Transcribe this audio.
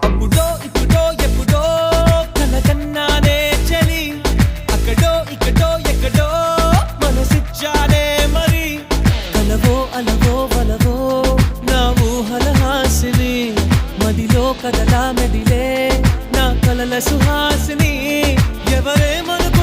అప్పుడో ఇప్పుడో ఎప్పుడో కలకన్నానే చలి అక్కడో ఇక్కడో ఎక్కడో మనసిచ్చానే మరి కలవో అలవో వలవో నా ఊహల హాసిని మదిలో కదలా మెదిలే నా కలల సుహాసిని ఎవరేమను